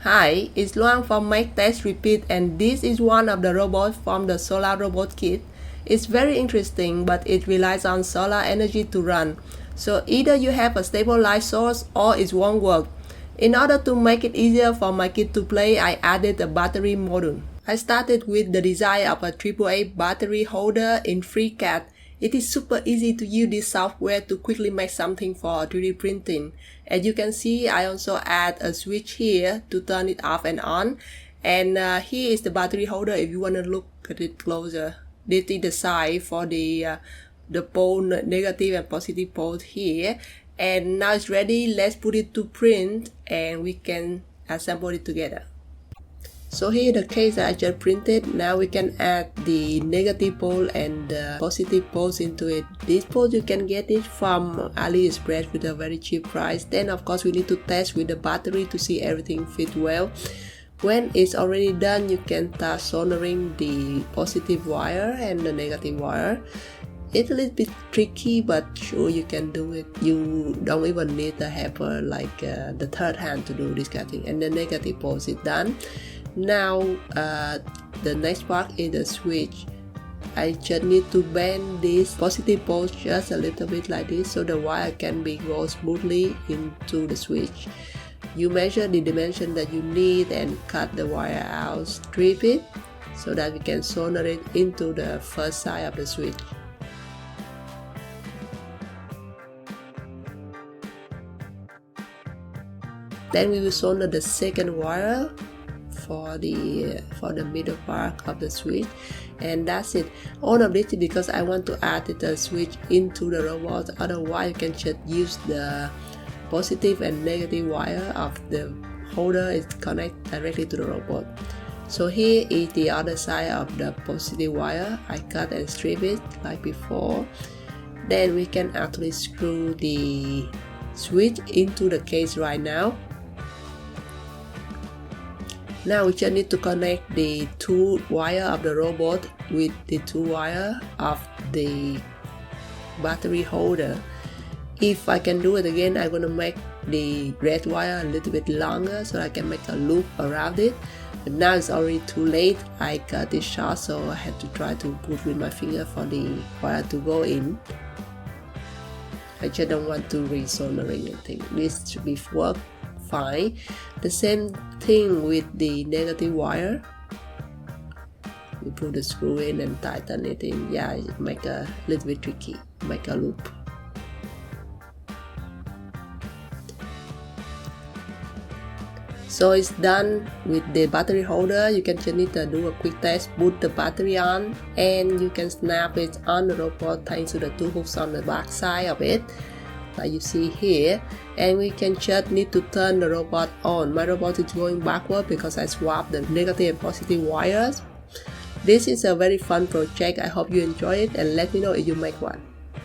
Hi, it's Luang from Make Test Repeat, and this is one of the robots from the solar robot kit. It's very interesting, but it relies on solar energy to run. So either you have a stable light source or it won't work. In order to make it easier for my kid to play, I added a battery module. I started with the design of a AAA battery holder in FreeCAD. It is super easy to use this software to quickly make something for 3D printing. As you can see, I also add a switch here to turn it off and on. And here is the battery holder if you want to look at it closer. This is the side for the pole, negative and positive poles here. And now it's ready. Let's put it to print and we can assemble it together. So here the case I just printed. Now we can add the negative pole and the positive poles into it. These poles you can get it from AliExpress with a very cheap price. Then of course we need to test with the battery to see everything fit well. When it's already done, you can start soldering the positive wire and the negative wire. It's a little bit tricky, but sure you can do it. You don't even need a helper like the third hand to do this kind of thing. And the negative poles is done. Now the next part is the switch. I just need to bend this positive pole just a little bit like this so the wire can go smoothly into the switch. You measure the dimension that you need and cut the wire out, strip it so that we can solder it into the first side of the switch. Then we will solder the second wire for the middle part of the switch, and that's it. All of this is because I want to add the switch into the robot. Otherwise you can just use the positive and negative wire of the holder is connect directly to the robot. So here is the other side of the positive wire. I cut and strip it like before. Then we can actually screw the switch into the case right now. Now we just need to connect the two wire of the robot with the two wire of the battery holder. If I can do it again, I'm gonna make the red wire a little bit longer so I can make a loop around it. But now it's already too late. I cut it short, so I had to try to put with my finger for the wire to go in. I just don't want to re-solder anything. This should be work fine. The same thing with the negative wire. We put the screw in and tighten it in. Yeah, it make a little bit tricky. Make a loop. So it's done with the battery holder. You can just need to do a quick test. Put the battery on and you can snap it on the robot thanks to the two hooks on the back side of it, like you see here. And we can just need to turn the robot on. My robot is going backward because I swapped the negative and positive wires. This is a very fun project. I hope you enjoy it and let me know if you make one.